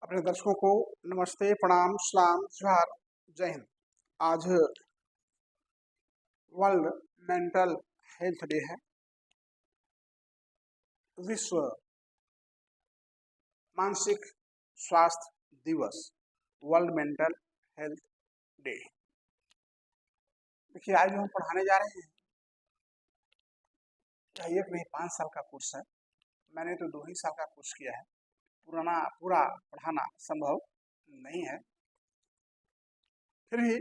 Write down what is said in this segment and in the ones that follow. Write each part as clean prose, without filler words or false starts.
अपने दर्शकों को नमस्ते, प्रणाम, सलाम, जोहार, जय हिंद। आज वर्ल्ड मेंटल हेल्थ डे है। विश्व मानसिक स्वास्थ्य दिवस, वर्ल्ड मेंटल हेल्थ डे। देखिए, आज जो हम पढ़ाने जा रहे हैं यह एक नहीं 5 साल का कोर्स है। मैंने तो 2 ही साल का कोर्स किया है, पूरा पढ़ाना संभव नहीं है। फिर भी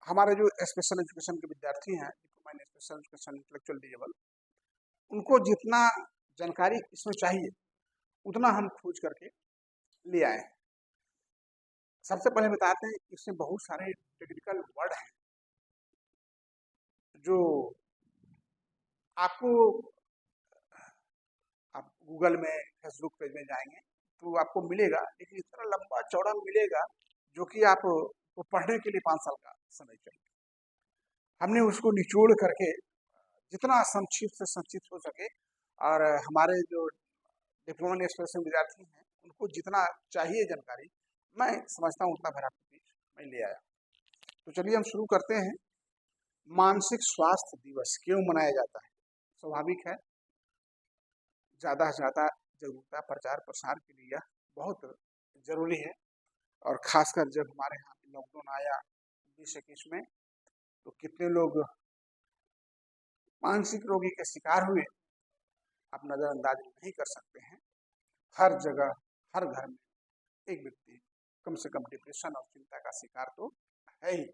हमारे जो स्पेशल एजुकेशन के विद्यार्थी हैं, जिनको मैंने स्पेशल एजुकेशन इंटेलेक्चुअल डिसेबल, उनको जितना जानकारी इसमें चाहिए उतना हम खोज करके ले आए हैं। सबसे पहले बताते हैं, इसमें बहुत सारे टेक्निकल वर्ड हैं जो आपको, आप गूगल में, फेसबुक पेज में जाएंगे तो आपको मिलेगा, लेकिन इतना लंबा चौड़ा मिलेगा जो कि आप को पढ़ने के लिए 5 साल का समय चाहिए। हमने उसको निचोड़ करके जितना संक्षिप्त से संक्षिप्त हो सके, और हमारे जो डिप्लोमा एक्सप्रेशन विद्यार्थी हैं उनको जितना चाहिए जानकारी, मैं समझता हूँ उतना भर आपके बीच मैं ले आया। तो चलिए हम शुरू करते हैं। मानसिक स्वास्थ्य दिवस क्यों मनाया जाता है? स्वाभाविक है, ज़्यादा से ज़्यादा जागरूकता प्रचार प्रसार के लिए यह बहुत जरूरी है। और खासकर जब हमारे यहाँ लॉकडाउन आया 2021 में, तो कितने लोग मानसिक रोगी के शिकार हुए, आप नज़रअंदाज नहीं कर सकते हैं। हर जगह, हर घर में एक व्यक्ति कम से कम डिप्रेशन और चिंता का शिकार तो है ही।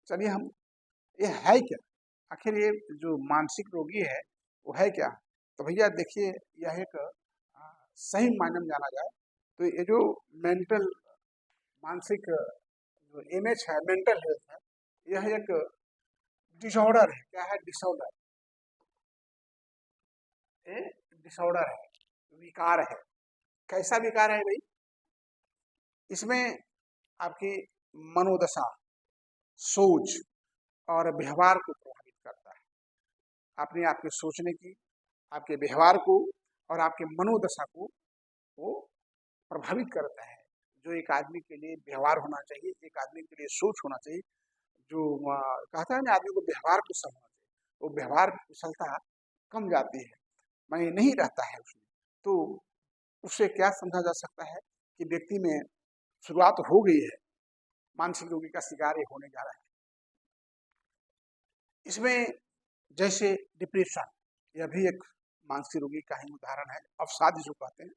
चलिए हम, ये है क्या आखिर, ये जो मानसिक रोगी है वो है क्या? तो भैया देखिए, यह एक सही मायने में जाना जाए तो ये जो मेंटल, मानसिक जो इमेज है, मेंटल हेल्थ है, यह एक डिसऑर्डर है। क्या है? डिसऑर्डर। ये डिसऑर्डर है, विकार है। कैसा विकार है भाई? इसमें आपकी मनोदशा, सोच और व्यवहार को प्रभावित करता है। अपने आप के सोचने की, आपके व्यवहार को और आपके मनोदशा को वो प्रभावित करता है। जो एक आदमी के लिए व्यवहार होना चाहिए, एक आदमी के लिए सोच होना चाहिए, जो कहता है ना आदमी को व्यवहार कुशल होना चाहिए, वो व्यवहार कुशलता कम जाती है, माने नहीं रहता है उसमें। तो उससे क्या समझा जा सकता है कि व्यक्ति में शुरुआत हो गई है, मानसिक रोगी का शिकार ये होने जा रहा है। इसमें जैसे डिप्रेशन, यह भी एक मानसिक रोगी का ही उदाहरण है। अवसाद जिसको कहते हैं,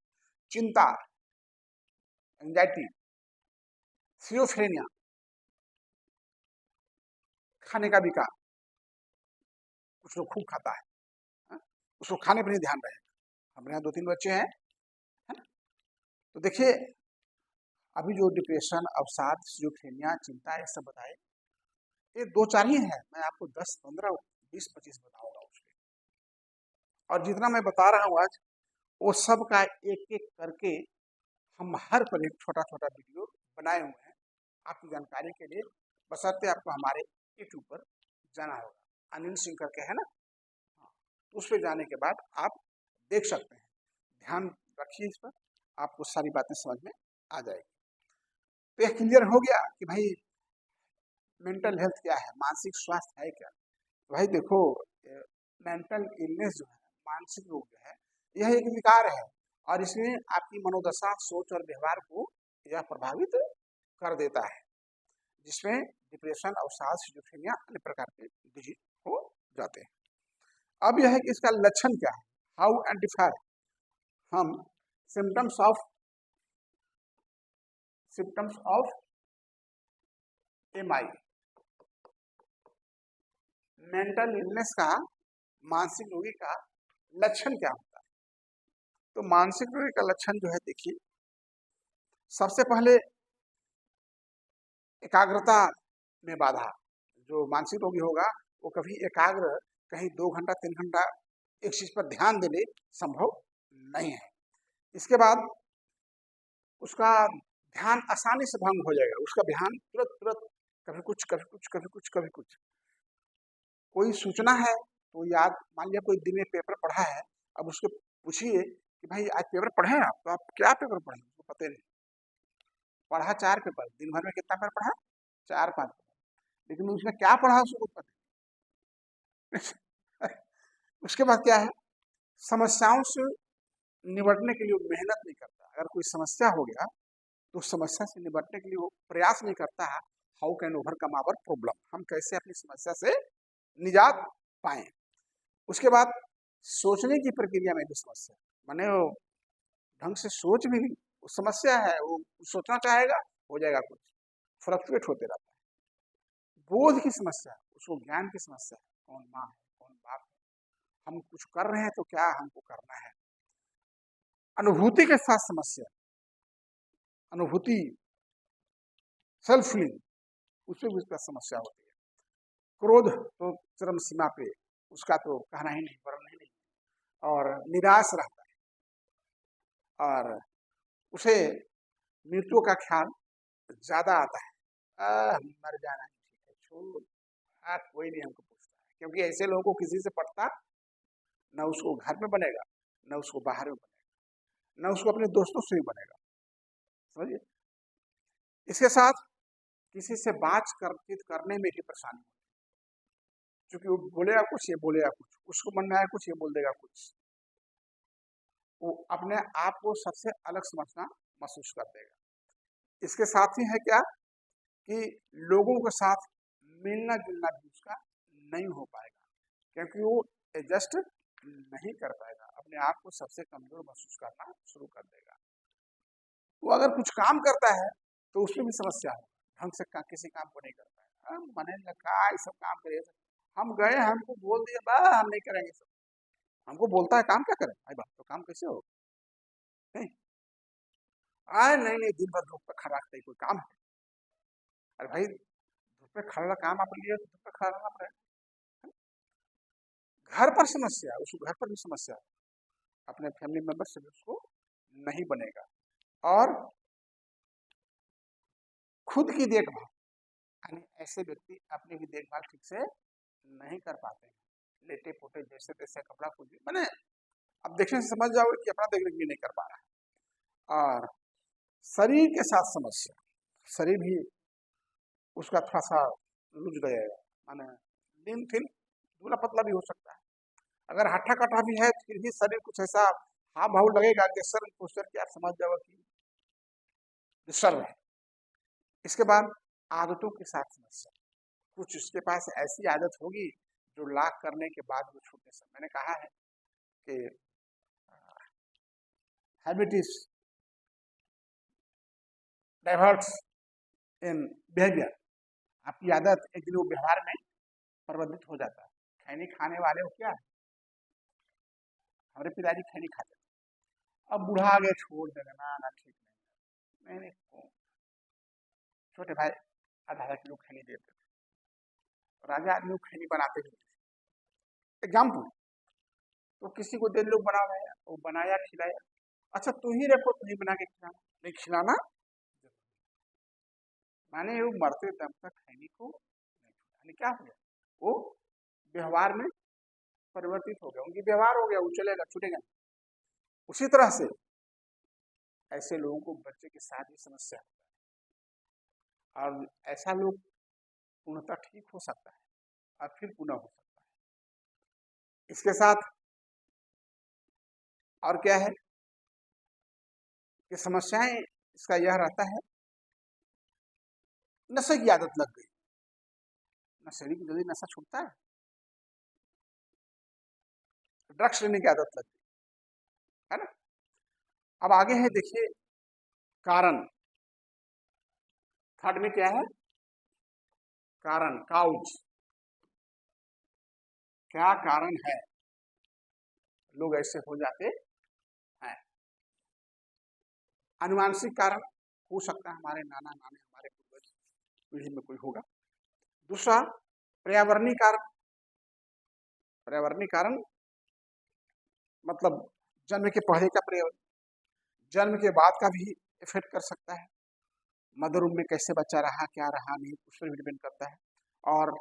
चिंता, एंजाइटी, सियोफ्रेनिया, खाने का विकार, कुछ लोग खूब खाता है, हाँ? उसको खाने पर नहीं ध्यान रहेगा। हमारे यहाँ 2-3 बच्चे हैं, है ना? तो देखिए, अभी जो डिप्रेशन, अवसाद, सियोफ्रेनिया, चिंता, ये सब बताए, ये 2-4 ही है। मैं आपको 10, 15, 20, 25 बताऊंगा उसके। और जितना मैं बता रहा हूँ आज, वो सब का एक एक करके हम हर पर एक छोटा छोटा वीडियो बनाए हुए हैं आपकी जानकारी के लिए। बशर्ते आपको हमारे यूट्यूब पर जाना होगा, अनिल सिंह करके है ना, हाँ, तो उस पर जाने के बाद आप देख सकते हैं। ध्यान रखिए इस पर, आपको सारी बातें समझ में आ जाएगी। तो यह क्लियर हो गया कि भाई मेंटल हेल्थ क्या है, मानसिक स्वास्थ्य है क्या। तो भाई देखो, मेंटल इलनेस जो है, मानसिक रोग जो है, यह एक विकार है, और इसमें आपकी मनोदशा, सोच और व्यवहार को यह प्रभावित कर देता है, जिसमें डिप्रेशन, अवसाद, सिजोफ्रेनिया अन्य प्रकार के डिजीज हो जाते हैं। अब यह है कि इसका लक्षण क्या है, हाउ आइडेंटिफाई हम symptoms of MI, mental illness का, मानसिक रोगी का लक्षण क्या होता है? तो मानसिक रोगी का लक्षण जो है, देखिए, सबसे पहले एकाग्रता में बाधा। जो मानसिक रोगी होगा वो कभी एकाग्र, कहीं 2 घंटा 3 घंटा एक चीज पर ध्यान देने संभव नहीं है। इसके बाद उसका ध्यान आसानी से भंग हो जाएगा। उसका ध्यान तुरंत तुरंत, कभी कुछ कभी कुछ कभी कुछ कभी कुछ। कोई सूचना है तो याद, मान लिया कोई दिन में पेपर पढ़ा है, अब उसको पूछिए कि भाई आज पेपर पढ़े हैं आप, तो आप क्या पेपर पढ़े, उसको पता ही नहीं। पढ़ा 4 पेपर, दिन भर में कितना पेपर पढ़ा, 4-5 पेपर, लेकिन उसने क्या पढ़ा उसको कुछ पता नहीं। उसके बाद क्या है, समस्याओं से निपटने के लिए वो मेहनत नहीं करता। अगर कोई समस्या हो गया तो उस समस्या से निपटने के लिए वो प्रयास नहीं करता है, how can overcome our problem, हम कैसे अपनी समस्या से निजात पाए। उसके बाद सोचने की प्रक्रिया में भी समस्या, माने वो ढंग से सोच भी नहीं, वो समस्या है, वो सोचना चाहेगा हो जाएगा कुछ, फ्लक्चुएट होते रहता है। बोध की समस्या, उसको ज्ञान की समस्या है, कौन माँ है कौन बाप है, हम कुछ कर रहे हैं तो क्या हमको करना है। अनुभूति के साथ समस्या, अनुभूति सेल्फ फीलिंग, उसमें भी उसका समस्या होती है। क्रोध तो चरम सीमा पे, उसका तो कहना ही नहीं, वर्णन ही नहीं, और निराश रहता है, और उसे मृत्यु का ख्याल ज्यादा आता है। मर जाना ही ठीक है, छोड़, कोई नहीं हमको पूछता है, क्योंकि ऐसे लोगों को किसी से पड़ता न, उसको घर में बनेगा न उसको बाहर में बनेगा, न उसको अपने दोस्तों से भी बनेगा, समझिए। इसके साथ किसी से बातचीत करने में भी परेशानी होती है, क्योंकि वो बोलेगा कुछ ये बोलेगा कुछ, उसको मन में आया कुछ ये बोल देगा कुछ, वो अपने आप को सबसे अलग समझना महसूस कर देगा। इसके साथ ही है क्या कि लोगों के साथ मिलना जुलना भी उसका नहीं हो पाएगा, क्योंकि वो एडजस्ट नहीं कर पाएगा, अपने आप को सबसे कमजोर महसूस करना शुरू कर देगा। वो अगर कुछ काम करता है तो उसमें भी समस्या है, ढंग से किसी काम को नहीं कर पाएगा, मने लगा ये सब काम करे, हम गए हमको बोल दिया बा हम नहीं करेंगे सब, हमको बोलता है काम क्या करें, भाई बात तो काम कैसे हो, नहीं नहीं नहीं, दिन भर धूप पे खड़ा रखते कोई काम है, अरे भाई धूप पे खड़ा काम आप लिए, धूप पे खड़ा रहना पड़ेगा। घर पर समस्या, उसको घर पर भी समस्या, अपने फैमिली मेंबर से भी उसको नहीं बनेगा। और खुद की देखभाल, यानी ऐसे व्यक्ति अपनी भी देखभाल ठीक से नहीं कर पाते हैं, लेटे पोटे जैसे तैसे कपड़ा कुछ भी, मैंने अब देखने से समझ जाओ कि अपना देखने भी नहीं कर पा रहा है। और शरीर के साथ समस्या, शरीर भी उसका थोड़ा सा लुझ गया, माने दिन फिर दूला पतला भी हो सकता है, अगर हट्ठा कट्ठा भी है फिर भी शरीर कुछ ऐसा हाव भाव लगेगा कि सर पोस्टर की आप समझ जाओ कि डिस्टर्ब है। इसके बाद आदतों के साथ समस्या, कुछ उसके पास ऐसी आदत होगी जो लाख करने के बाद वो छूटने से, मैंने कहा है कि habit is diverts in behaviour, आपकी आदत एक दिन वो व्यवहार में परिवर्तित हो जाता है। खैनी खाने वाले हो क्या है, हमारे पिताजी खैनी खाते, अब बूढ़ा आ गया छोड़ देगा ना ठीक नहीं, मैंने छोटे भाई आधा किलो खैनी देते थे, राजा आदमी खैनी बनाते थे, एग्जाम्पल, तो किसी को दे लोग बना रहे, वो बनाया खिलाया, अच्छा तू ही रखो, तू ही बना के खिलाना, नहीं खिलाना, माने वो मरते दम तक खैनी को नहीं, क्या हो गया, वो व्यवहार में परिवर्तित हो गया, उनकी व्यवहार हो गया, वो चलेगा छूटेगा। उसी तरह से ऐसे लोगों को बच्चे के साथ ही समस्या होता है, और ऐसा लोग पूर्णतः ठीक हो सकता है और फिर पुनः हो सकता है। इसके साथ और क्या है कि समस्याएं इसका यह रहता है, नशे की आदत लग गई, नशेड़ी की जल्दी नशा छूटता है, ड्रग्स लेने की आदत लग गई है ना। अब आगे है देखिए कारण, थर्ड में क्या है, कारण, काउज, क्या कारण है लोग ऐसे हो जाते हैं। अनुवांशिक कारण हो सकता है, हमारे नाना नानी हमारे पूर्वज पीढ़ी में कोई होगा। दूसरा पर्यावरणीय कारण, पर्यावरणीय कारण मतलब जन्म के पहले का पर्यावरण, जन्म के बाद का भी इफेक्ट कर सकता है, मदर रूम में कैसे बच्चा रहा क्या रहा नहीं, उस पर भी डिपेंड करता है। और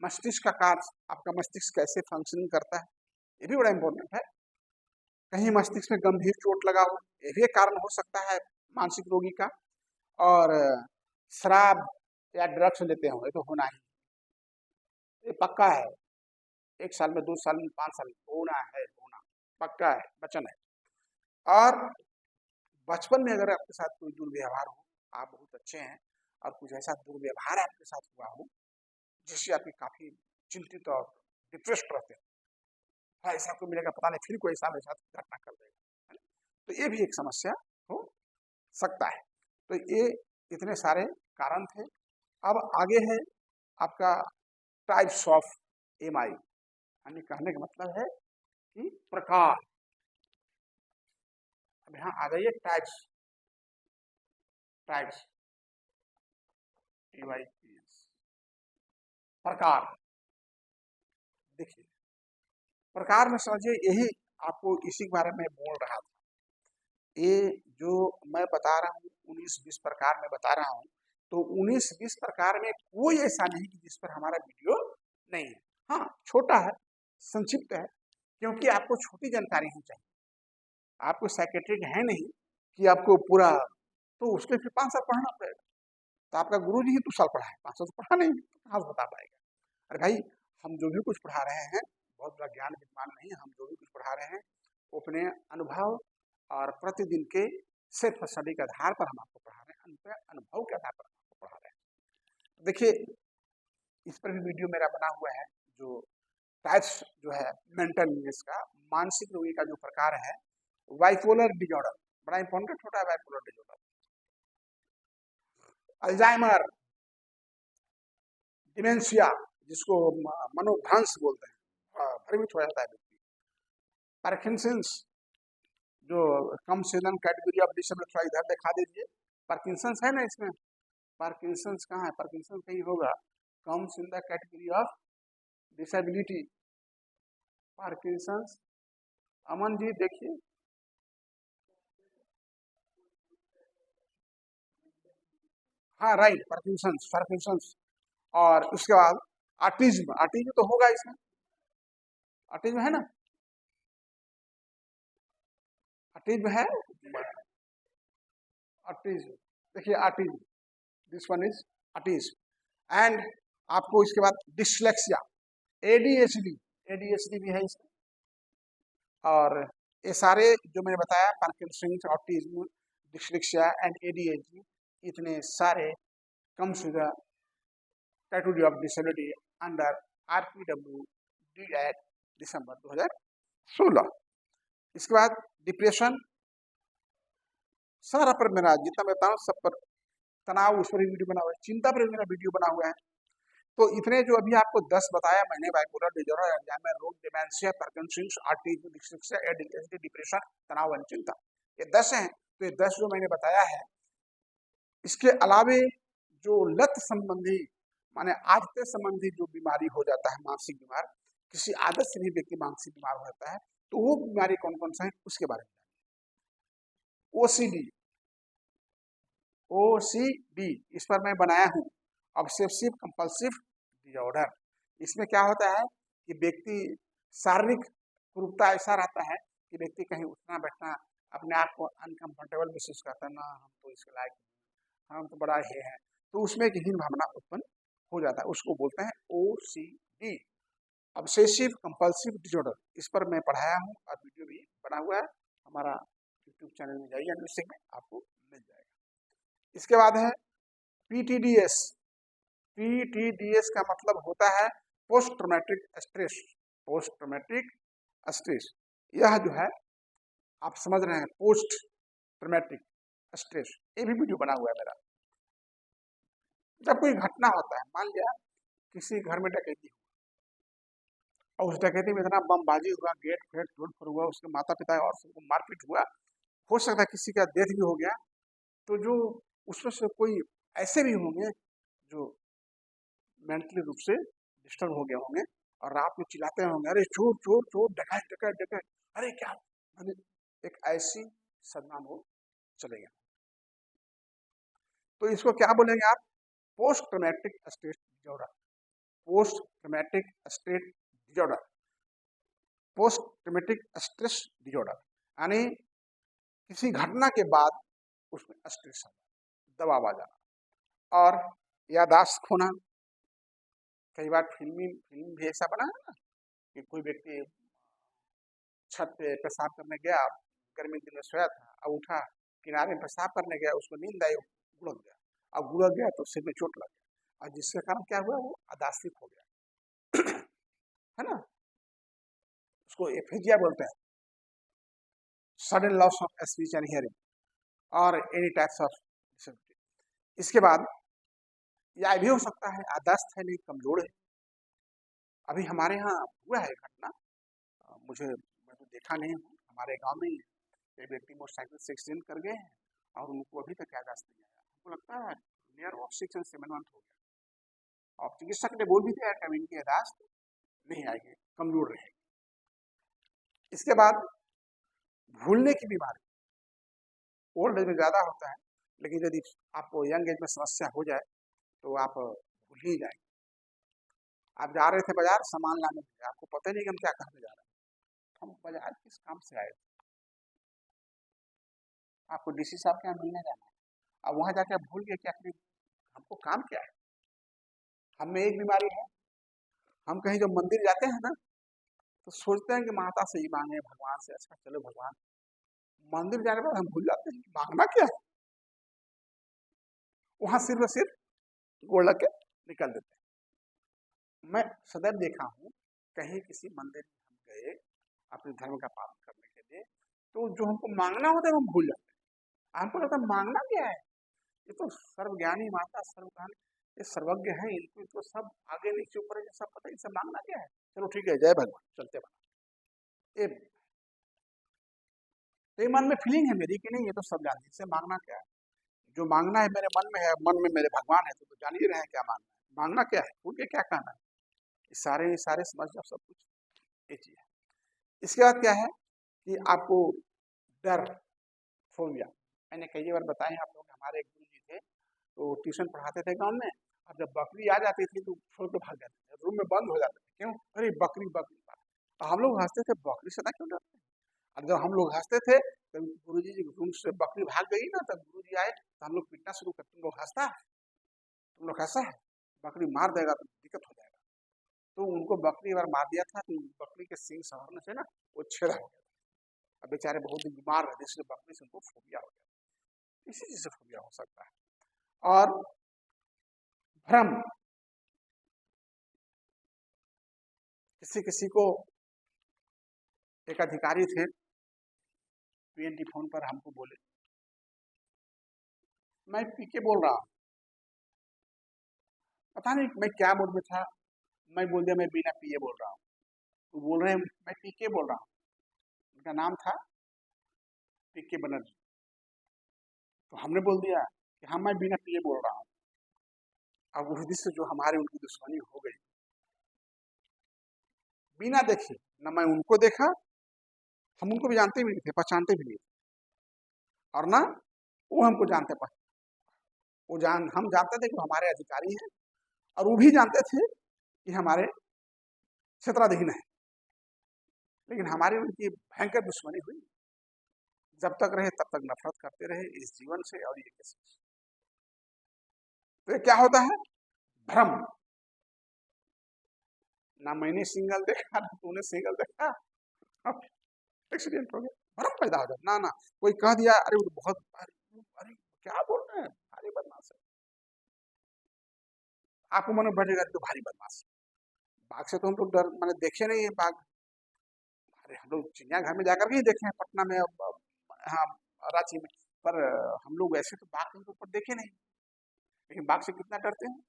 मस्तिष्क का कार्य, आपका मस्तिष्क कैसे फंक्शनिंग करता है, ये भी बड़ा इंपॉर्टेंट है। कहीं मस्तिष्क में गंभीर चोट लगा हो, ये भी एक कारण हो सकता है मानसिक रोगी का। और शराब या ड्रग्स लेते हो, ये तो होना ही, ये पक्का है। 1 साल में, 2 साल में, 5 साल में होना है, होना पक्का है, वचन है। और बचपन में अगर आपके साथ कोई दुर्व्यवहार हो, आप बहुत अच्छे हैं और कुछ ऐसा दुर्व्यवहार आपके साथ हुआ हो जिससे आपकी काफी चिंतित और डिप्रेस्ड रहते हैं, हाँ ऐसा कोई मिलेगा पता नहीं, फिर कोई ऐसा मेरे साथ घटना कर देगा, है ना? तो ये भी एक समस्या हो सकता है। तो ये इतने सारे कारण थे। अब आगे है आपका टाइप्स ऑफ एमआई, यानी कहने का मतलब है कि प्रकार। अब यहाँ आ जाइए टाइप्स, टाइप्स प्रकार। देखिए प्रकार में समझिए, यही आपको इसी के बारे में बोल रहा था। ये जो मैं बता रहा हूँ 19-20 प्रकार में बता रहा हूँ, तो 19-20 प्रकार में कोई ऐसा नहीं कि जिस पर हमारा वीडियो नहीं है। हाँ छोटा है, संक्षिप्त है, क्योंकि आपको छोटी जानकारी ही चाहिए। आपको साइकेट्रिक है नहीं कि आपको पूरा, तो उसके फिर 5 साल पढ़ना पड़ेगा। तो आपका गुरु जी ही 2 साल पढ़ा है, 5 साल तो पढ़ा नहीं, तो कहाँ से बता पाएगा। अरे भाई हम जो भी कुछ पढ़ा रहे हैं, बहुत बड़ा ज्ञान विद्वान नहीं, हम जो भी कुछ पढ़ा रहे हैं वो अपने अनुभव और प्रतिदिन के सेल्फ स्टडी के आधार पर हम आपको पढ़ा रहे हैं, अपने अनुभव के आधार पर हम आपको पढ़ा रहे हैं। देखिए इस पर भी वीडियो मेरा बना हुआ है, जो टाइप्स जो है मेंटल इलनेस का, मानसिक रोगी का जो प्रकार है, बाइपोलर डिजॉर्डर, बड़ा इंपॉर्टेंट होता है बाइपोलर डिजॉर्डर, अल्जाइमर, डिमेंशिया जिसको मनोभ्रंश बोलते हैं, भ्रमित हो जाता है व्यक्ति, पार्किंसंस, जो कम सेदन कैटेगरी ऑफ डिसेबल, थोड़ा इधर दिखा दीजिए, पार्किंसंस है ना इसमें, पार्किंसंस कहाँ है, पार्किंसंस कहीं होगा, comes in the category of disability, Parkinson's. Aman ji देखिए, हाँ राइट, पार्किंसंस, पार्किंसंस। और उसके बाद ऑटिज्म, ऑटिज्म तो होगा इसमें, ऑटिज्म है ना, ऑटिज्म है, ऑटिज्म, देखिए autism, this one is autism. And आपको इसके बाद डिसलेक्सिया, एडीएचडी, एडीएचडी भी है इसमें। और ये सारे जो मैंने बताया, Parkinson's, autism, dyslexia and ADHD, इतने सारे comes to the category of disability under RPW D act December 2016। इसके बाद डिप्रेशन, सारा पर मेरा जितना मैं बताऊँ सब पर, तनाव उस पर भी वीडियो बना हुआ है, चिंता पर भी मेरा वीडियो बना हुआ है। तो इतने जो अभी आपको 10 बताया मैंने, बाइपोलर डिसऑर्डर, अल्जाइमर रोग, dementia, Parkinson's, autism, dyslexia, ADHD, depression, तनाव और चिंता, ये 10 हैं। तो ये 10 जो मैंने बताया है, इसके अलावे जो लत संबंधी माने आदत संबंधी जो बीमारी हो जाता है, मानसिक बीमार, किसी आदत से भी व्यक्ति मानसिक बीमार हो जाता है, तो वो बीमारी कौन कौन सा है उसके बारे में। ओसीडी, ओसीडी इस पर मैं बनाया हूँ, ऑब्सेसिव कंपल्सिव डिसऑर्डर। इसमें क्या होता है कि व्यक्ति शारीरिक कुरूपता ऐसा रहता है कि व्यक्ति कहीं उठना बैठना अपने आप को अनकंफर्टेबल महसूस करता है, ना हम तो इसके लायक, हम तो बड़ा ये है, तो उसमें एक हीन भावना उत्पन्न हो जाता है, उसको बोलते हैं ओसीडी, ऑब्सेसिव कंपल्सिव डिसऑर्डर। इस पर मैं पढ़ाया हूँ और वीडियो भी बना हुआ है, हमारा यूट्यूब चैनल में जाइए, न्यूज़ में आपको मिल जाएगा। इसके बाद है पीटीडीएस, पीटीडीएस का मतलब होता है post traumatic stress, post traumatic stress. यह जो है आप समझ रहे हैं, पोस्ट ट्रॉमेटिक स्ट्रेस, ये भी वीडियो बना हुआ है मेरा। जब कोई घटना होता है, मान लिया किसी घर में डकैती हुआ और उस डकैती में इतना बमबाजी हुआ, गेट फेट तोड़ फोड़ हुआ, उसके माता पिता और सबको मारपीट हुआ, हो सकता है किसी का डेथ भी हो गया, तो जो उसमें से कोई ऐसे भी होंगे जो मेंटली रूप से डिस्टर्ब हो गए होंगे और रात में चिल्लाते होंगे, अरे चोर चोर चोर, डकैत डकैत डकैत, अरे क्या, मैंने एक ऐसी सदमा में चले गए। तो इसको क्या बोलेंगे आप, post traumatic stress disorder, post traumatic stress disorder, post traumatic stress disorder. यानी किसी घटना के बाद उसमें स्ट्रेस आ जाना, दबाव आ जाना और याददाश्त खोना। कई बार फिल्म भी ऐसा बना है ना कि कोई व्यक्ति छत पे पेशाब करने गया, गर्मी के दिन में सोया था, अब उठा, किनारे में पेशाब करने गया, उसको नींद आई, गुड़क गया। अब गुड़क गया तो सिर में चोट लग गया और जिसके कारण क्या हुआ, वो अदासित हो गया है ना, उसको एफेजिया बोलते हैं, sudden loss of speech and hearing और एनी टाइप्स ऑफ डिसेबिलिटी। इसके बाद यह भी हो सकता है आदस्त है नहीं, कमजोर है। अभी हमारे यहाँ हुआ है घटना, मैं तो देखा नहीं हूँ, हमारे गांव में एक व्यक्ति मोटरसाइकिल से एक्सीडेंट कर गए हैं और उनको अभी तक याददाश्त नहीं आया। हमको लगता है नियर ऑफ 6 से 7 मंथ हो गया और चिकित्सक ने बोल भी दिया कि इनकी याददाश्त नहीं आएगी, कमजोर रहेगी। इसके बाद भूलने की बीमारी ओल्ड एज में ज्यादा होता है, लेकिन यदि आपको यंग एज में समस्या हो जाए तो आप भूल ही जाएंगे। आप जा रहे थे बाजार सामान लाने के लिए, आपको पता ही नहीं कि हम क्या करने जा रहे हैं, हम बाजार किस काम से आए थे, आपको डीसी साहब के यहाँ मिलने जाना है, अब वहां जाके आप भूल गए कि आखिर हमको काम क्या है। हम में एक बीमारी है, हम कहीं जब मंदिर जाते हैं ना तो सोचते हैं कि माता से ही मांगे, भगवान से, अच्छा चलो भगवान, मंदिर जाने के बाद हम भूल जाते हैं कि मांगना क्या है, वहां सिर्फ और सिर्फ गोड़ लग के निकल देते हैं। मैं सदैव देखा हूँ कहीं किसी मंदिर में हम गए अपने धर्म का पालन करने के लिए, तो जो हमको मांगना होता है वो भूल जाते हैं। हमको लगता है मांगना क्या है, ये तो सर्वज्ञानी माता सर्वज्ञानी, ये सर्वज्ञ है, इनको तो सब आगे नीचे ऊपर सब पता है, इनसे मांगना क्या है, चलो ठीक है जय भगवान चलते बना। ये मन में फीलिंग है मेरी कि नहीं, ये तो सब जानते हैं, इससे मांगना क्या है, जो मांगना है मेरे मन में है, मन में मेरे भगवान है, तो जान ही रहे हैं क्या मांगना है, मांगना क्या है, उनके क्या कहना है, सारे समझ जाओ सब कुछ, ये चीज है। इसके बाद क्या है कि आपको डर, फोबिया, मैंने कई बार बताए आप लोग, हमारे एक गुरु जी थे तो ट्यूशन पढ़ाते थे गाँव में, और जब बकरी आ जाती थी तो छोड़ के भाग जाते थे, रूम में बंद हो जाते थे, क्यों, अरे बकरी बकरी, हम लोग हंसते थे, बकरी से ना क्यों डरते, और जब हम लोग हंसते थे तो गुरु जी रूम से बकरी भाग गई ना, तब गुरु जी आए तो हम लोग पीटना शुरू करते, तुम लोग हंसता है, तुम लोग हंसा है, बकरी मार देगा तो दिक्कत हो जाएगा। तो उनको बकरी बार मार दिया था तो बकरी के सींग सवरने से ना वो छेड़ा हो गया, अब बेचारे बहुत दिन बीमार रहते, इसलिए बकरी से उनको फोबिया हो गया, इसी चीज से फोबिया हो सकता है। और भ्रम, किसी किसी को, एक अधिकारी थे पीएनटी फोन पर हमको बोले मैं पी के बोल रहा हूँ, पता नहीं मैं क्या मूड में था, मैं बोल दिया मैं बिना पिए बोल रहा हूँ, तो बोल रहे हैं मैं पी के बोल रहा हूँ, उनका नाम था पीके बनर्जी, तो हमने बोल दिया कि हाँ मैं बिना पिए बोल रहा हूँ। अब उस दिन से जो हमारी उनकी दुश्मनी हो गई, बिना देखे, न मैं उनको देखा, हम उनको भी जानते भी नहीं थे, पहचानते भी नहीं थे, और ना वो हमको जानते हम जानते थे कि हमारे अधिकारी हैं, और वो भी जानते थे कि हमारे क्षेत्राधीन है, लेकिन हमारी उनकी भयंकर दुश्मनी हुई, जब तक रहे तब तक नफरत करते रहे इस जीवन से और ये किसी से। तो ये क्या होता है, भ्रम, ना मैंने सिंगल देखा ना तूने सिंगल देखा, एक्सीडेंट हो गया, भ्रम पैदा हो जाता, ना कोई कह दिया अरे वो तो बहुत, अरे क्या बोल रहे हैं, भारी बदमाश है, आपको मन बढ़ेगा तो भारी बदमाश, बाघ से तो हम लोग डर मैंने देखे नहीं है बाघ, अरे हम लोग चिड़ियाघर में जाकर के ही देखे हैं पटना में, हाँ रांची में, पर हम लोग ऐसे तो बाघ के ऊपर देखे नहीं, लेकिन बाघ से कितना डरते हैं,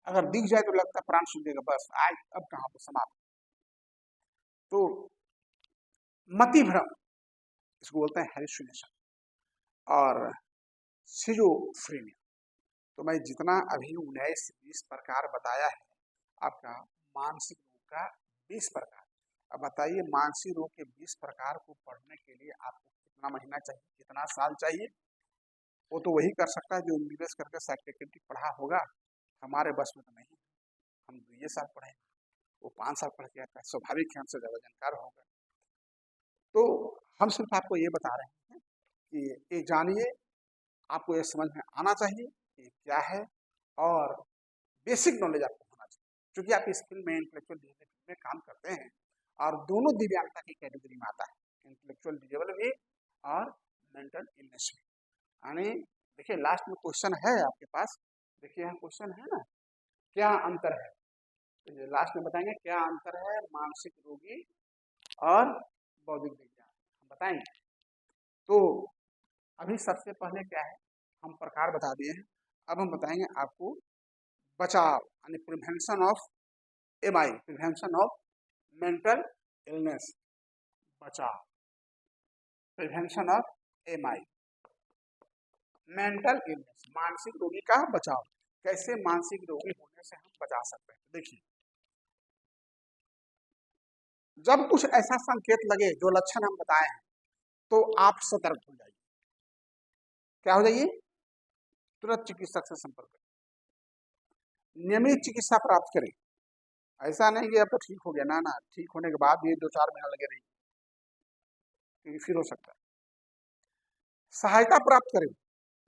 अगर दिख जाए तो लगता है प्राण सूझेगा, बस आज अब कहाँ पर समाप्त। तो मति भ्रम, इसको बोलते हैं हेलुसिनेशन, और सिजोफ्रेनिया। तो मैं जितना अभी 19-20 प्रकार बताया है आपका मानसिक रोग का 20 प्रकार, अब बताइए मानसिक रोग के 20 प्रकार को पढ़ने के लिए आपको कितना महीना चाहिए, कितना साल चाहिए, वो तो वही कर सकता है जो एमबीबीएस करके साइकियाट्रिक पढ़ा होगा, हमारे बस में तो नहीं, हम 2 साल पढ़े, वो 5 साल पढ़ के आता है, स्वाभाविक है हमसे ज्यादा जानकार होगा। तो हम सिर्फ आपको ये बता रहे हैं कि ये जानिए, आपको ये समझ में आना चाहिए कि क्या है, और बेसिक नॉलेज आपको होना चाहिए, क्योंकि आप इस फील्ड में, इंटेलेक्चुअल डिसेबिलिटी में काम करते हैं, और दोनों दिव्यांगता की कैटेगरी में आता है, इंटेलेक्चुअल डिसेबिलिटी और मेंटल इलनेस में। यानी देखिए लास्ट में क्वेश्चन है आपके पास, देखिए यहाँ क्वेश्चन है ना, क्या अंतर है, तो लास्ट में बताएंगे क्या अंतर है मानसिक रोगी और बौद्धिक दिव्यांग, हम बताएंगे। तो अभी सबसे पहले क्या है, हम प्रकार बता दिए हैं, अब हम बताएंगे आपको बचाव, यानी prevention of MI, prevention of mental illness, बचाव, prevention of MI, mental illness, मानसिक रोगी का बचाव, कैसे मानसिक रोगी होने से हम बचा सकते हैं। देखिए जब कुछ ऐसा संकेत लगे, जो लक्षण हम बताए हैं, तो आप सतर्क हो जाइए, क्या हो जाइए, तुरंत चिकित्सक से संपर्क करें, नियमित चिकित्सा प्राप्त करें। ऐसा नहीं कि अब तो ठीक हो गया, ना ना, ठीक होने के बाद भी 2-4 महीना लगे रही, क्योंकि फिर हो सकता है। सहायता प्राप्त करें,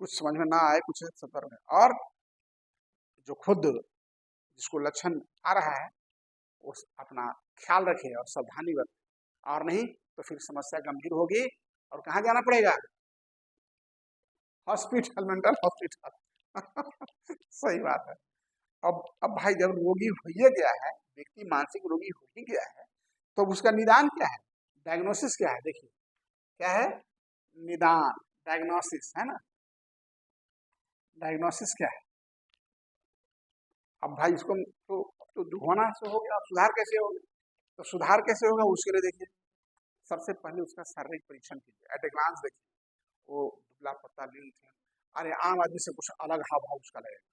कुछ समझ में ना आए, कुछ सतर्क है, और जो खुद जिसको लक्षण आ रहा है उस अपना ख्याल रखे और सावधानी बरते, और नहीं तो फिर समस्या गंभीर होगी और कहाँ जाना पड़ेगा, हॉस्पिटल, मेंटल हॉस्पिटल। सही बात है। अब भाई जब रोगी हो ही गया है, व्यक्ति मानसिक रोगी हो ही गया है, तो उसका निदान क्या है, डायग्नोसिस क्या है, देखिए क्या है, निदान, डायग्नोसिस है ना, डायग्नोसिस क्या है। अब भाई इसको तो होना से हो गया, अब सुधार कैसे होगा, तो सुधार कैसे होगा उसके लिए देखिए सबसे पहले उसका शारीरिक परीक्षण कीजिए, एट ए ग्लांस देखिए, वो दुबला पतला लीन थे, अरे आम आदमी से कुछ अलग हाव भाव उसका लगेगा,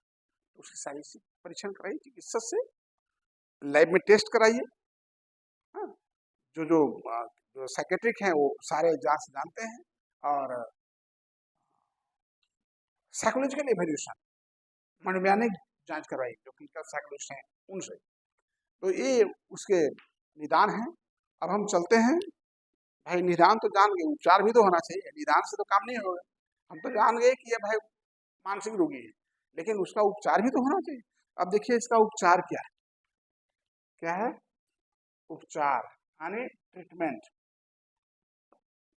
तो उसकी शारीरिक परीक्षण कराइए चिकित्सक से, लैब में टेस्ट कराइए, हाँ, जो जो जो साइकेट्रिक हैं वो सारे जांच जानते हैं, और साइकोलॉजिकल इवैल्यूएशन, मनोवैज्ञानिक जांच करवाइए, जो क्लिनिकल साइकोलॉजिस्ट हैं उनसे, तो ये उसके निदान है। अब हम चलते हैं, भाई निदान तो जान गए, उपचार भी तो होना चाहिए, निदान से तो काम नहीं होगा, हम तो जान गए कि ये भाई मानसिक रोगी है, लेकिन उसका उपचार भी तो होना चाहिए। अब देखिए इसका उपचार क्या है, क्या है उपचार, यानी ट्रीटमेंट,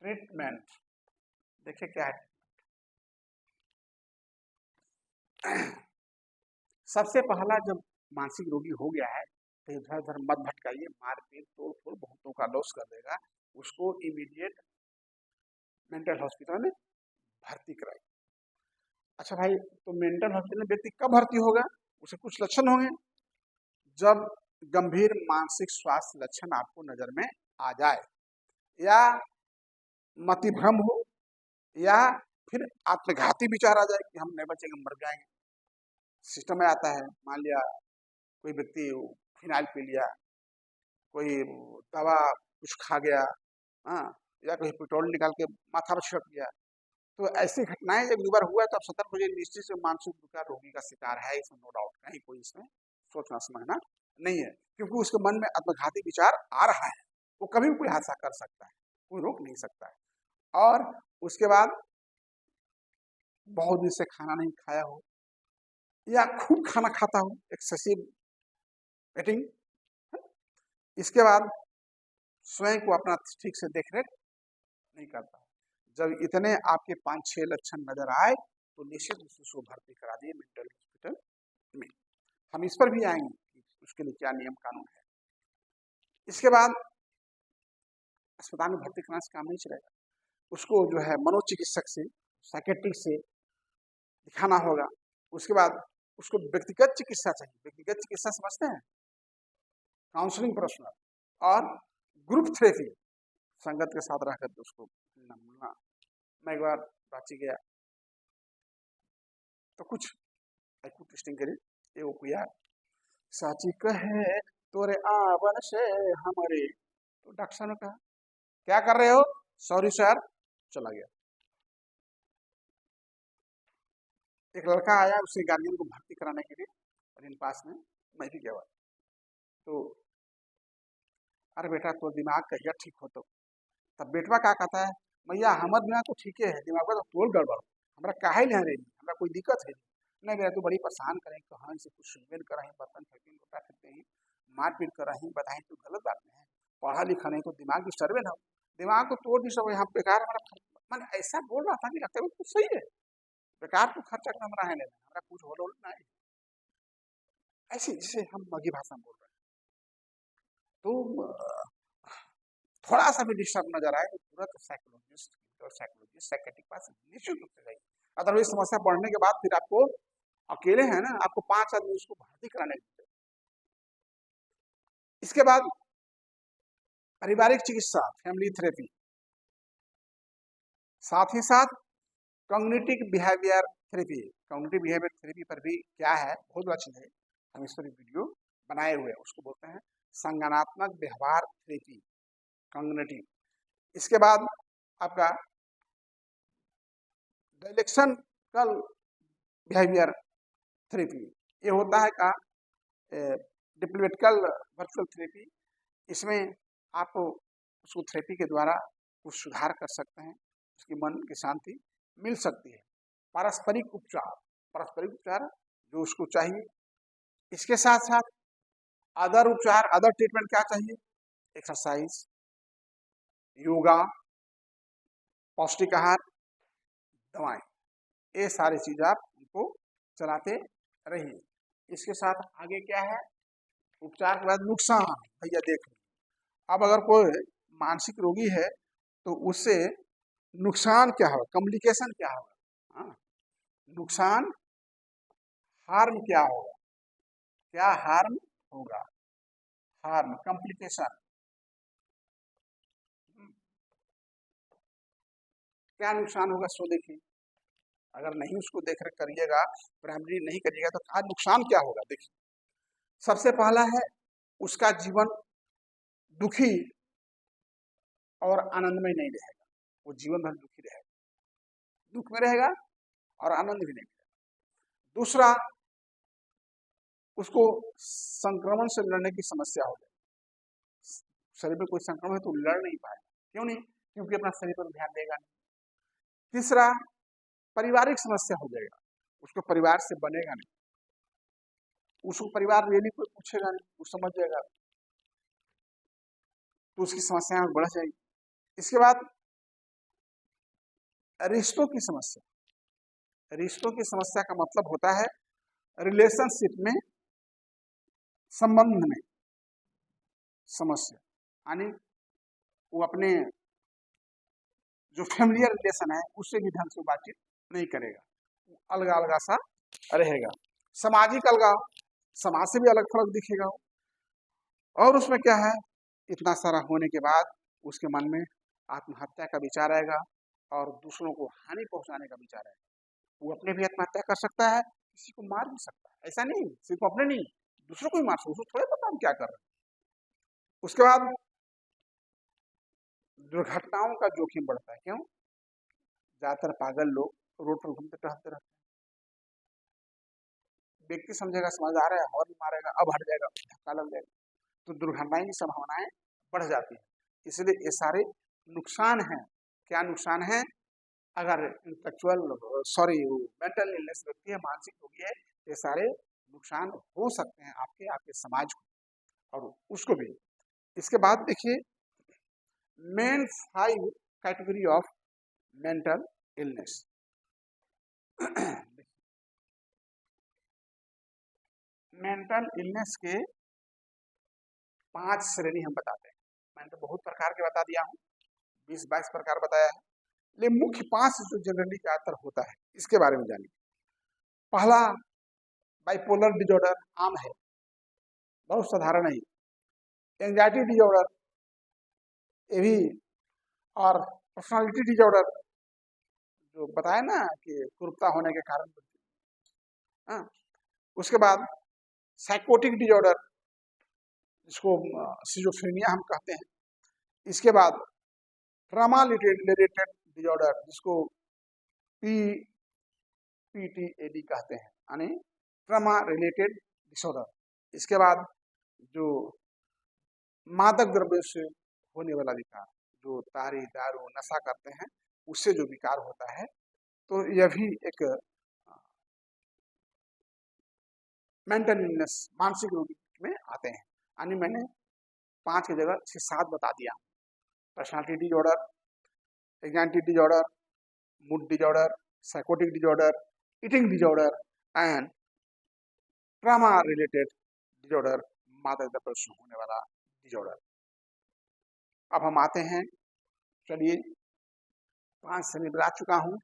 ट्रीटमेंट देखिए क्या है। सबसे पहला, जब मानसिक रोगी हो गया है तो इधर उधर मत भटकाइए, मारपीट तोड़ फोड़ बहुतों का लॉस कर देगा, उसको इमीडिएट मेंटल हॉस्पिटल में भर्ती कराइए। अच्छा भाई, तो मेंटल हॉस्पिटल में व्यक्ति कब भर्ती होगा, उसे कुछ लक्षण होंगे, जब गंभीर मानसिक स्वास्थ्य लक्षण आपको नजर में आ जाए, या मतिभ्रम हो, या फिर आत्मघाती विचार आ जाए कि हम नहीं बचेंगे, मर जाएंगे, सिस्टम में आता है, मान लिया कोई व्यक्ति फिनाइल पी लिया, कोई दवा कुछ खा गया, हाँ, या कोई पेट्रोल निकाल के माथा पर छिड़क गया, तो ऐसी घटनाएं जब एक बार हुआ तो आप सतर्क हो जाइए, निश्चित से मानसिक विकार रोगी का शिकार है, इसमें नो डाउट, कहीं कोई इसमें सोचना समझना नहीं है, क्योंकि उसके मन में आत्मघाती विचार आ रहा है, वो कभी भी कोई हादसा कर सकता है, कोई रोक नहीं सकता है। और उसके बाद बहुत दिन से खाना नहीं खाया हो, या खूब खाना खाता हो, एक्सेसिव ईटिंग, इसके बाद स्वयं को अपना ठीक से देख रेख नहीं करता, जब इतने आपके 5-6 लक्षण नजर आए तो निश्चित रूप से उसको भर्ती करा दिए मेंटल हॉस्पिटल में। हम इस पर भी आएंगे कि उसके लिए क्या नियम कानून है। इसके बाद अस्पताल में भर्ती कराने से काम नहीं चलेगा, उसको जो है मनोचिकित्सक से, साइकेट्रिक से दिखाना होगा। उसके बाद उसको व्यक्तिगत चिकित्सा चाहिए, व्यक्तिगत चिकित्सा समझते हैं, काउंसलिंग पर्सनल, और ग्रुप थेरेपी, संगत के साथ रहकर उसको मिलना। मैं एक बार रांची गया तो कुछ आईक्यू टेस्टिंग करी, ये वो किया, साची कहे तोरे आवन से हमारे, तो डॉक्टर साहब ने कहा क्या कर रहे हो, सॉरी सर, चला गया। एक लड़का आया, उसके गार्जियन को भर्ती कराने के लिए और इन पास में, मैं भी गया, तो अरे बेटा तो दिमाग कहिया ठीक हो, तो तब बेटवा क्या कहता है, मैया हमर दिमाग तो ठीके है, दिमाग तो तोल गड़बड़, हमरा काहे नहीं रही, हमरा कोई दिक्कत है नहीं बेटा, तू बड़ी परेशान करें, कहां से कुछ सुनबे कराही, बर्तन फेंके लोटा फेंकते ही, मारपीट कराही, बताही तो गलत बात नहीं है, पढ़ा लिखा नहीं तो दिमाग डिस्टर्बे ना हो, दिमाग तो तोड़ भी सब यहाँ बेकार हमारा, मैंने ऐसा बोल रहा था कि लगता है कुछ सही है, बेकार तो खर्चा करना हमरा है नहीं, हमरा कुछ हो नहीं, ऐसे जिसे हम मगी भाषा में बोल रहे हैं, तो थोड़ा सा भी डिस्टर्ब नजर आए तो तुरंत साइकोलॉजिस्ट और साइकोलॉजिस्ट साइकेट्रिक पास निश्चित रूप से जाइए, अदरवाइज समस्या बढ़ने के बाद फिर आपको अकेले हैं ना, आपको 5 आदमी उसको भर्ती कराने देते। इसके बाद पारिवारिक चिकित्सा, फैमिली थेरेपी, साथ ही साथ cognitive behaviour therapy, cognitive behaviour therapy पर भी क्या है, बहुत बड़ा चीज है, हम इस पर वीडियो बनाए हुए हैं, उसको बोलते हैं संज्ञानात्मक व्यवहार थेरेपी, कॉग्निटिव। इसके बाद आपका डायलेक्शनल बिहेवियर थेरेपी, ये होता है का डिप्लोमेटिकल वर्चुअल थेरेपी, इसमें आप उसको थेरेपी के द्वारा कुछ सुधार कर सकते हैं, उसकी मन की शांति मिल सकती है। पारस्परिक उपचार, पारस्परिक उपचार जो उसको चाहिए, इसके साथ साथ अदर उपचार, अदर ट्रीटमेंट क्या चाहिए, एक्सरसाइज, योगा, पौष्टिक आहार, दवाएं, ये सारी चीज आप उनको चलाते रहिए। इसके साथ आगे क्या है, उपचार के बाद नुकसान, भैया देख, अब अगर कोई मानसिक रोगी है तो उससे नुकसान क्या होगा, कम्युनिकेशन क्या होगा, हाँ, नुकसान, हार्म क्या होगा, क्या हार्म होगा, हार्म, कॉम्प्लिकेशन, क्या नुकसान होगा, सो देखिए, अगर नहीं उसको देख रेख करिएगा, प्राइमरी नहीं करिएगा तो आज नुकसान क्या होगा, देखिए सबसे पहला है उसका जीवन दुखी और आनंदमय नहीं रहेगा, वो जीवन भर दुखी रहेगा, दुख में रहेगा और आनंद भी नहीं रहेगा। दूसरा, उसको संक्रमण से लड़ने की समस्या हो जाएगी, शरीर में कोई संक्रमण है तो लड़ नहीं पाएगा, क्यों नहीं, क्योंकि अपना शरीर पर ध्यान देगा नहीं। तीसरा, पारिवारिक समस्या हो जाएगा, उसको परिवार से बनेगा नहीं, उसको परिवार रियली कोई पूछेगा नहीं, वो समझ जाएगा तो उसकी समस्याएं बढ़ जाएगी। इसके बाद रिश्तों की समस्या, रिश्तों की समस्या का मतलब होता है रिलेशनशिप में, संबंध में समस्या, यानी वो अपने जो फैमिलियर रिलेशन है उससे भी ढंग से बातचीत नहीं करेगा, अलग अलग सा रहेगा। सामाजिक अलगाव, समाज से भी अलग थलग दिखेगा, और उसमें क्या है, इतना सारा होने के बाद उसके मन में आत्महत्या का विचार आएगा और दूसरों को हानि पहुंचाने का विचार आएगा, वो अपने भी आत्महत्या कर सकता है, किसी को मार भी सकता है, ऐसा नहीं सिर्फ अपने नहीं, दूसरों को भी मार सकता, उसको थोड़ा पता हम क्या कर रहे हैं। उसके बाद दुर्घटनाओं का जोखिम बढ़ता है, क्यों, ज्यादातर पागल लोग रोड पर घूमते टहलते रहते हैं, व्यक्ति समझेगा समझ आ रहा है, हॉर्न मारेगा, अब हट जाएगा, धक्का लग जाएगा, तो दुर्घटनाएं की संभावनाएं बढ़ जाती है। इसलिए ये सारे नुकसान हैं। क्या नुकसान है, अगर इंटेलेक्चुअल सॉरी मेंटल इलनेस व्यक्ति है, मानसिक रोगी है, ये सारे नुकसान हो सकते हैं आपके आपके समाज को और उसको भी। इसके बाद देखिए main 5 category of mental illness. Mental illness के 5 श्रेणी हम बताते हैं, मैंने तो बहुत प्रकार के बता दिया हूँ, 20-22 प्रकार बताया है, लेकिन मुख्य 5 जो जनरली ज्यादातर होता है इसके बारे में जानिए। पहला, बाइपोलर डिसऑर्डर, आम है, बहुत साधारण है, एंजाइटी डिसऑर्डर ये भी, और पर्सनालिटी डिसऑर्डर जो बताया ना कि कुरूपता होने के कारण, हाँ, उसके बाद साइकोटिक डिसऑर्डर जिसको सिजोफ्रेनिया हम कहते हैं, इसके बाद ट्रॉमा रिलेटेड डिसऑर्डर जिसको PTSD कहते हैं, यानी ट्रॉमा रिलेटेड डिसऑर्डर। इसके बाद जो मादक द्रव्य से होने वाला विकार, जो तारी दारू नशा करते हैं उससे जो विकार होता है, तो यह भी एक मेंटल इलनेस मानसिक रोग में आते हैं। यानी मैंने 5 की जगह 6-7 बता दिया। Personality disorder, anxiety disorder, mood disorder, psychotic disorder, eating disorder and trauma related disorder, मादक द्रव्य से होने वाला डिसऑर्डर। अब हम आते हैं, चलिए 5 से मैं बता चुका हूं।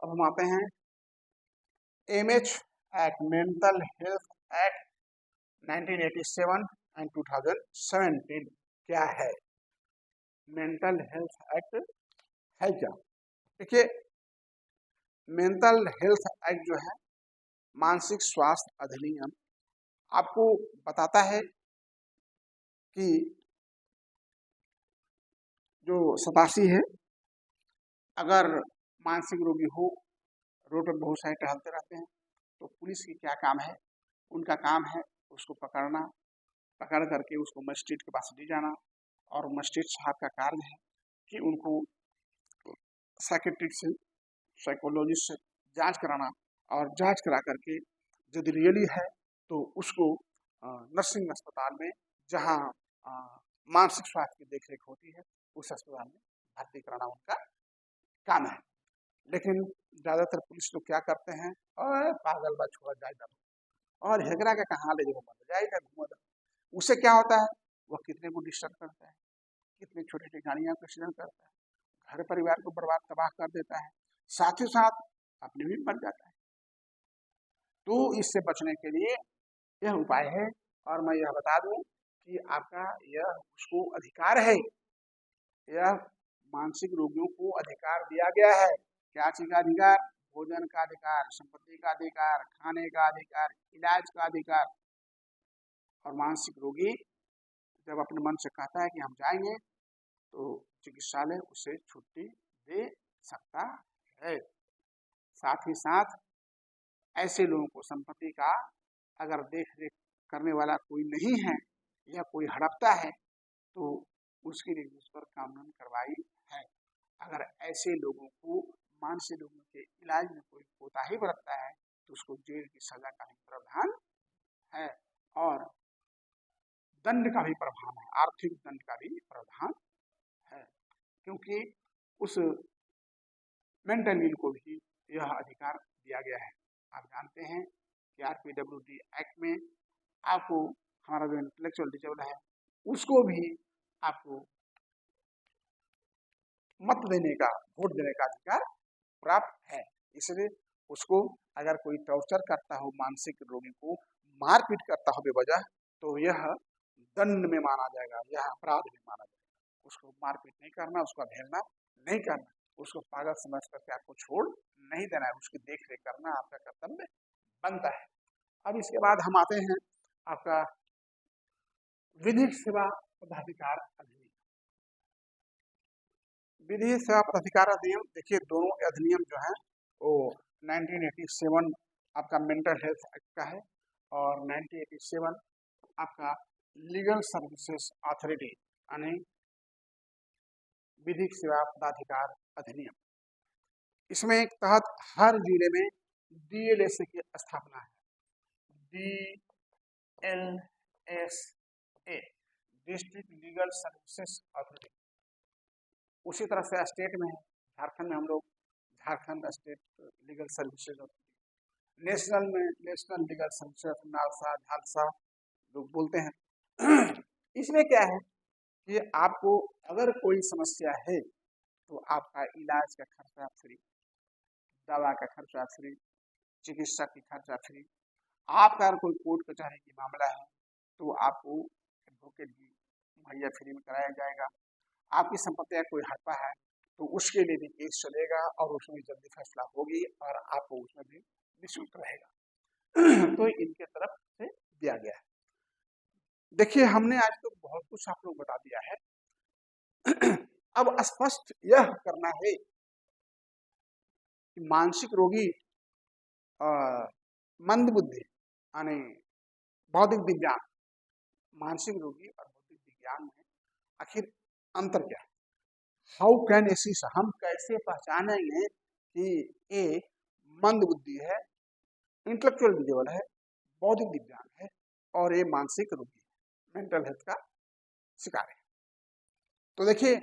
अब हम आते हैं MH act, mental health act 1987 and 2017 क्या है? मेंटल हेल्थ एक्ट है क्या? देखिए, मेंटल हेल्थ एक्ट जो है, मानसिक स्वास्थ्य अधिनियम, आपको बताता है कि जो 87 है, अगर मानसिक रोगी हो, रोड पर बहुत सारे टहलते रहते हैं, तो पुलिस की क्या काम है? उनका काम है उसको पकड़ना, पकड़ करके उसको मजिस्ट्रेट के पास ले जाना, और मजिस्ट्रेट साहब का कार्य है कि उनको साइकेट्रिक से, साइकोलॉजिस्ट से जांच कराना, और जांच करा करके यदि रियली है तो उसको नर्सिंग अस्पताल में, जहां मानसिक स्वास्थ्य की देखरेख होती है, उस अस्पताल में भर्ती कराना उनका काम है। लेकिन ज्यादातर पुलिस लोग क्या करते हैं, और पागल बा छोड़ा जाएगा, और हेगरा का कहाँ ले जाओ, जाएगा घूमा। उससे क्या होता है, वह कितने को डिस्टर्ब करता है, कितने छोटे छोटे गाड़ियां का एक्सीडेंट करता है, घर परिवार को बर्बाद तबाह कर देता है, साथ ही साथ अपने भी मर जाता है। तो इससे बचने के लिए यह उपाय है, और मैं यह बता दूं कि आपका यह उसको अधिकार है, यह मानसिक रोगियों को अधिकार दिया गया है। क्या चीज का अधिकार? भोजन का अधिकार, संपत्ति का अधिकार, खाने का अधिकार, इलाज का अधिकार। और मानसिक रोगी जब अपने मन से कहता है कि हम जाएंगे, तो चिकित्सालय उसे छुट्टी दे सकता है। साथ ही साथ ऐसे लोगों को संपत्ति का अगर देख रेख करने वाला कोई नहीं है, या कोई हड़पता है, तो उसके लिए उस पर कानूनी कार्रवाई है। अगर ऐसे लोगों को, मानसिक रोगों के इलाज में कोई कोताही बरतता है, तो उसको जेल की सजा का भी प्रावधान है, और दंड का भी प्रावधान है, आर्थिक दंड का भी प्रावधान है, क्योंकि उस मेंटल इल को भी यह अधिकार दिया गया है। आप जानते हैं कि RPWD एक्ट में आपको, हमारा जो इंटेलेक्चुअल डिसेबल है, उसको भी आपको मत देने का, वोट देने का अधिकार प्राप्त है। इसलिए उसको अगर कोई टॉर्चर करता हो, मानसिक रोगी को मारपीट करता हो बेवजह, तो यह दंड में माना जाएगा, यह अपराध में माना जाएगा। उसको मारपीट नहीं करना, उसका अवहेलना नहीं करना, उसको पागल समझ करके आपको छोड़ नहीं देना है, उसकी देख रेख करना आपका कर्तव्य बनता है। अब इसके बाद हम आते हैं आपका विधिक सेवा पदाधिकार अधिनियम। विधि सेवा पदाधिकार अधिनियम, देखिए दोनों अधिनियम जो है वो 1987 आपका मेंटल हेल्थ एक्ट का है, और 1987 आपका लीगल सर्विसेज अथॉरिटी यानी विधिक सेवा पदाधिकार अधिनियम। इसमें एक तहत हर जिले में DLSA की स्थापना है, DLSA, district legal services authority. उसी तरह से स्टेट में है, झारखंड में हम लोग Jharkhand state legal services authority, national में national legal services, NALSA JHALSA लोग बोलते हैं। इसमें क्या है कि आपको अगर कोई समस्या है, तो आपका इलाज का खर्चा फ्री, दवा का खर्चा फ्री, चिकित्सा की खर्चा फ्री। आपका अगर कोई कोर्ट कचहरी की मामला है, तो आपको एडवोकेट भी मुहैया फ्री में कराया जाएगा। आपकी संपत्ति का कोई हड़पा है, तो उसके लिए भी केस चलेगा, और उसमें जल्दी फैसला होगी, और आपको उसमें भी निःशुल्क रहेगा। तो इनके तरफ से दिया गया है। देखिए, हमने आज तो बहुत कुछ आप लोग बता दिया है। अब स्पष्ट यह करना है कि मानसिक रोगी, मंदबुद्धि यानी बौद्धिक विज्ञान, मानसिक रोगी और बौद्धिक विज्ञान में आखिर अंतर क्या है? हाउ कैन एसिस, हम कैसे पहचानेंगे कि ये मंद बुद्धि है, इंटेलेक्चुअल डिजेबल है, बौद्धिक दिव्यांग है और ये मानसिक रोगी है, मेंटल हेल्थ का शिकार है। तो देखिए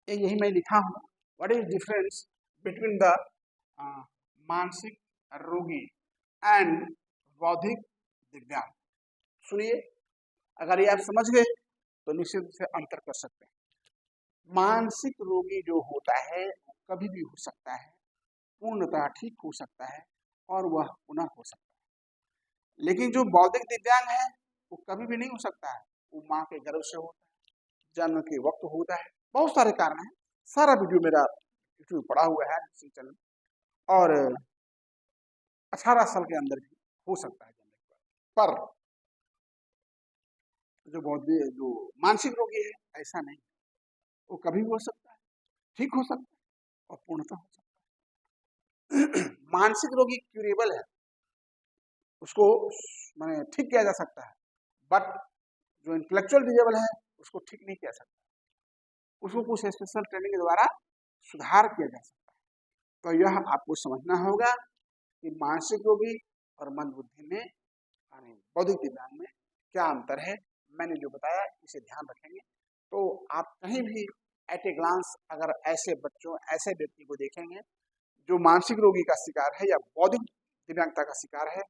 यही मैं लिखा हूं, what is difference between the मानसिक रोगी एंड बौद्धिक दिव्यांग। सुनिए, अगर ये आप समझ गए तो निश्चित रूप से अंतर कर सकते हैं। मानसिक रोगी जो होता है वो कभी भी हो सकता है, पूर्णतः ठीक हो सकता है और वह पुनः हो सकता है। लेकिन जो बौद्धिक दिव्यांग है वो कभी भी नहीं हो सकता है। वो माँ के गर्भ से होता है, जन्म के वक्त होता है, बहुत सारे कारण हैं। सारा वीडियो मेरा यूट्यूब पड़ा हुआ है चैनल, और 18 साल के अंदर भी हो सकता है जन्म पर जो मानसिक रोगी है ऐसा नहीं, वो कभी भी हो सकता है, ठीक हो सकता है और पूर्णतः हो सकता है। मानसिक रोगी क्यूरेबल है, उसको माने ठीक किया जा सकता है, बट जो इंटेलेक्चुअल डिजेबल है उसको ठीक नहीं किया सकता, उसको कुछ स्पेशल ट्रेनिंग के द्वारा सुधार किया जा सकता है। तो यह आपको समझना होगा कि मानसिक रोगी और मंद बुद्धि में यानी बौद्धिक दिव्यांग में क्या अंतर है। मैंने जो बताया इसे ध्यान रखेंगे तो आप कहीं भी एट ए ग्लांस अगर ऐसे बच्चों, ऐसे व्यक्ति को देखेंगे जो मानसिक रोगी का शिकार है या बौद्धिक दिव्यांगता का शिकार है,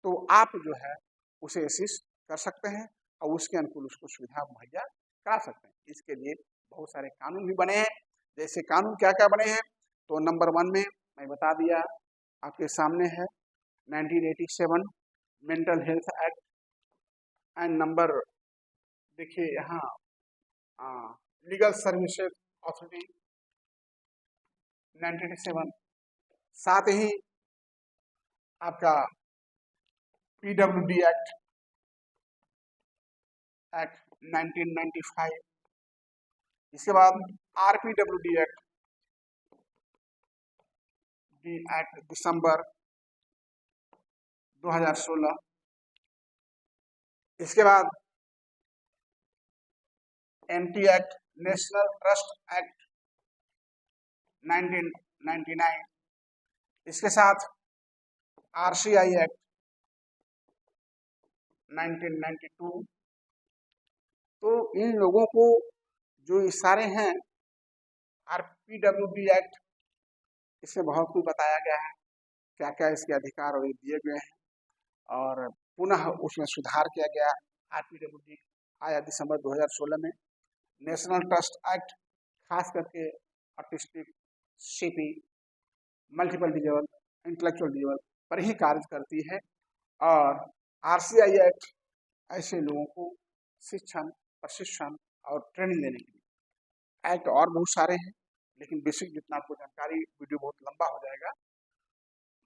तो आप जो है उसे असिस्ट कर सकते हैं और उसके अनुकूल उसको सुविधा मुहैया करा सकते हैं। इसके लिए बहुत सारे कानून भी बने हैं। जैसे कानून क्या क्या बने हैं, तो नंबर 1 में मैं बता दिया, आपके सामने है 1987 mental health act, and number देखिए यहाँ लीगल सर्विसेज अथॉरिटी 1987, साथ ही आपका PWD एक्ट 1995, इसके बाद RPWD एक्ट दिसंबर 2016, इसके बाद NT act national trust act 1999, इसके साथ RCI एक्ट 1992। तो इन लोगों को जो इशारे हैं, RPWD एक्ट, इसमें बहुत कुछ बताया गया है, क्या क्या इसके अधिकार और दिए गए हैं और पुनः उसमें सुधार किया गया। RPWD आया दिसंबर 2016 में। नेशनल ट्रस्ट एक्ट खास करके artistic, CP, multiple disable, intellectual disable पर ही कार्य करती है, और RCI एक्ट ऐसे लोगों को शिक्षण, प्रशिक्षण और ट्रेनिंग देने के लिए। एक्ट और बहुत सारे हैं लेकिन बेसिक जितना आपको जानकारी, वीडियो बहुत लंबा हो जाएगा।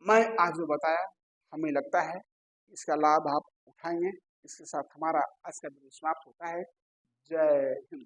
मैं आज जो बताया हमें लगता है इसका लाभ आप उठाएंगे। इसके साथ हमारा आज का वीडियो समाप्त होता है। जय हिंद।